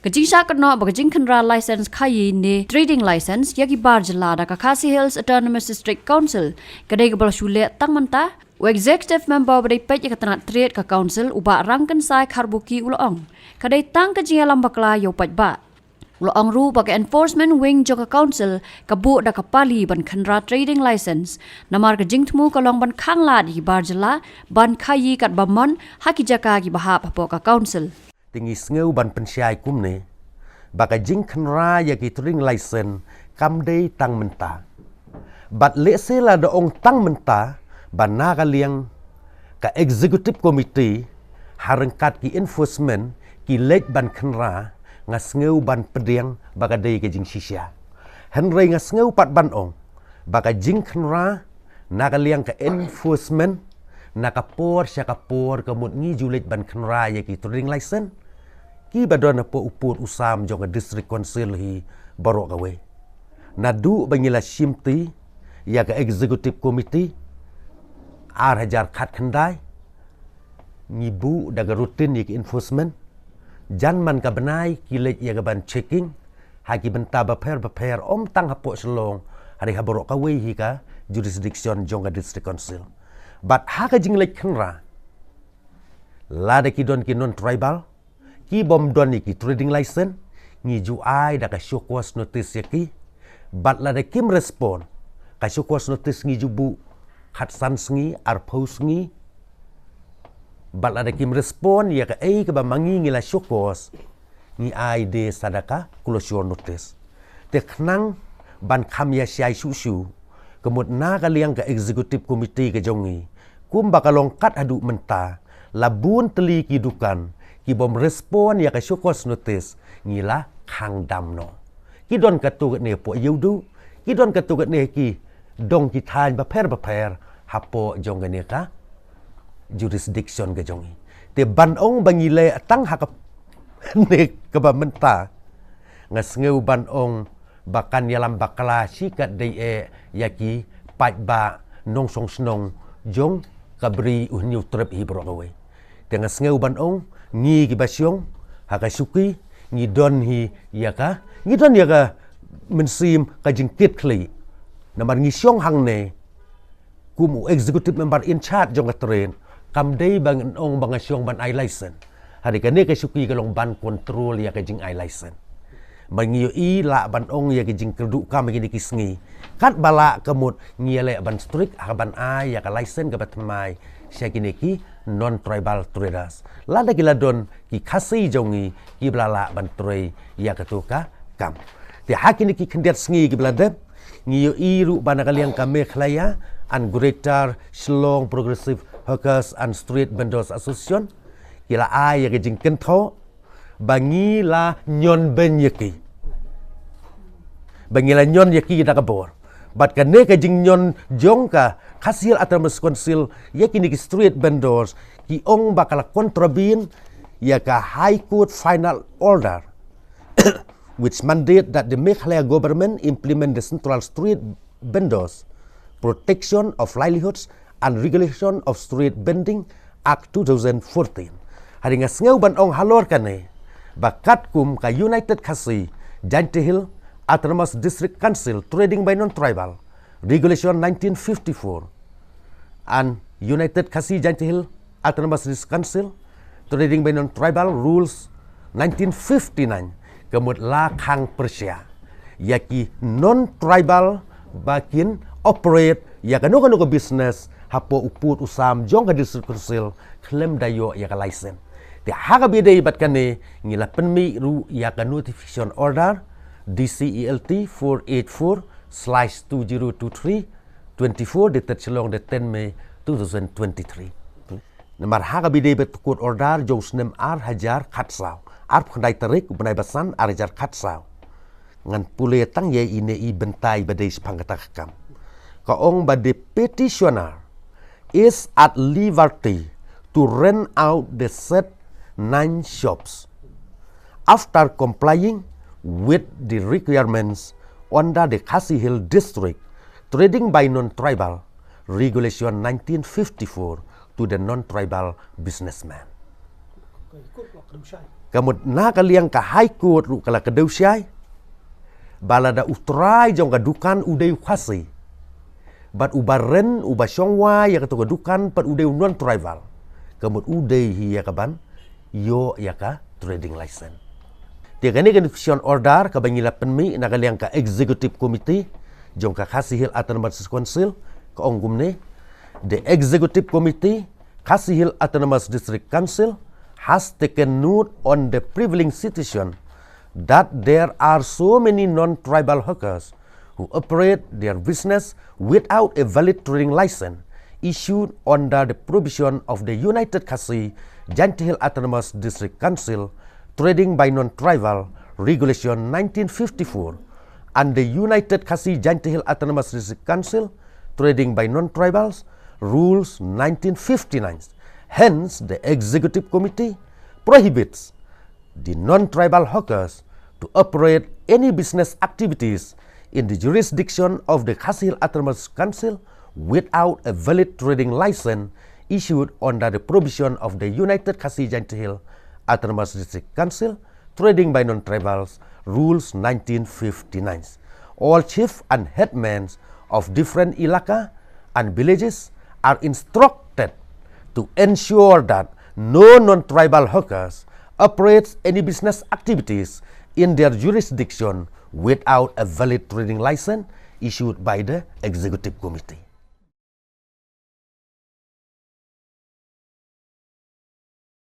Kajisha kano bagajing khanra license khaïi ne trading license yaki bar jylla da Kyrwoh Hills Autonomous District Council kadai gabal shule tangmanta executive member badai pet yakatana trade ka council uba Rangkynsai kharbuki ulong kadai tang kajia lambakla yo ba ulong ru bagai enforcement wing jaka council kabu da kapali ban khanra trading license namar kajing tmu kalong ban khanglad hi bar jylla ban khaïi kat bamon haki jaka gi bahap hapo ka council tinggi sengau ban pensyai kumne baka jing khanra yaki trading license kamdei tang menta bat lesela da ong tang menta ban naga liang ka executive committee harangkat ki enforcement ki lek ban khanra nga sengau ban pediang baka dei ke jing shisha henrei nga sengau pat ban ong baka jing khanra naga liang ka enforcement nakapor syakapor kemut ngi julit ban khanra yaki trading license ki badon po upur usam jong district council hi borok gawe nadu bangila shimti ya ka executive committee ar hajar khat khandai ngibu daga rutin yaki enforcement janman ka benai kilet ya ban checking haki benta baper om tang hapo Shillong hari haborok gawe hi ka jurisdiction jong district council but haka jinglek khanra lada ki don ki non tribal ki bom don ki trading license ngi ju ai da ka shokwas notice yaki but lada kim respond ka shokwas notice ngi ju bu khat san sngi ar post ngi but lada kim respond ya ka ka ba mangi ngi la shokwas ngi ai de sadaka closure notice te khnang ban kham ya shai shu kemut na ka liang ka executive committee ke jongi kum bakalong kat adu menta labun teli kidukan ki bom respon ya ka syukos notice ngila khang dam no ki don katu ne po yudu ki don katu ne ki dong ki than ba per hapo jong ne ka jurisdiction ke jongi te ban ong bangile tang hak ne ka ba menta ngasngeu ban ong bakan yalam bakala sikat dei yaki pat ba nong song snong jong kabri uhniu trep hi brokawe tengah sengau ban ong ngi ki basyong haka suki ngi don hi yaka mensim ka jingkit kli namar ngi syong hang ne kumu executive member in charge jong train kamdei bang ong bang syong ban I license hari kane ka suki kalong ban control ya ka jing I license mangiyo i la ban ong ya kijing kerdu kam gini kisngi kat bala kemut ngiele ban strict ban ai ya ka license ka batmai syakini ki non tribal traders lada kila don ki khasi jongi ki blala ban troi ya katuka kam ti hakini ki kendiat sngi ki blade ngiyo i ru banakaliang ka Meghalaya and Greater Shillong Progressive Hawkers and Street Vendors Association kila ai ya kijing kentho bangi la nyon ben yaki bangi la nyon yaki da kabor bat kane ka jing nyon jong ka khasil Autonomous Council yaki ni street vendors ki ong bakala contrabin ya ka High Court final order which mandate that the Meghalaya government implement the Central Street Vendors Protection of Livelihoods and Regulation of Street Vending Act 2014 hari ngasngau ban ong halor kane bakat kum ka United Khaïi Hill Autonomous District Council Trading by Non-Tribal Regulation 1954 and United Khaïi Hill Autonomous District Council Trading by Non-Tribal Rules 1959 kemut la khang Persia yaki non-tribal bakin operate ya kanu business hapo uput usam jong ka district council claim dayo ya ka license ti haka bidai batkane ngila penmi ru ya ka notification order DCELT 484/2023 dated Shillong the 10 May 2023 namar haka bidai betkut order josnem ar hajar khatsau ar khandai tarik benai basan ar hajar khatsau ngan pule tang ye ine i bentai badai sepangkatakam kaong bade petitioner is at liberty to rent out the said 9 shops after complying with the requirements under the Kyrwoh Hill District Trading by Non-Tribal Regulation 1954 to the non-tribal businessman. Kamut nakaliang ka high court ru kala kadausyai. Balada utrai jong kadukan udai khasi. Bat ubaren ubasyongwa ya katu kadukan pat udai non tribal. Kamut udai hiya kaban yo ya ka trading license. Dia kani kan vision order ka bangila penmi nakaliang ka executive committee jong ka Khaïi Autonomous Council ka onggumne. The executive committee Khaïi Autonomous District Council has taken note on the prevailing situation that there are so many non-tribal hawkers who operate their business without a valid trading license issued under the provision of the United Khaïi Autonomous District Council Trading by Non-Tribal Regulation 1954 and the United Khaïi Autonomous District Council Trading by Non-Tribals Rules 1959. Hence, the Executive Committee prohibits the non-tribal hawkers to operate any business activities in the jurisdiction of the Khaïi Autonomous Council without a valid trading license issued under the provision of the United Khaïi Autonomous District Council Trading by Non-Tribals Rules 1959. All chief and headmen of different ilaka and villages are instructed to ensure that no non-tribal hawkers operates any business activities in their jurisdiction without a valid trading license issued by the Executive Committee.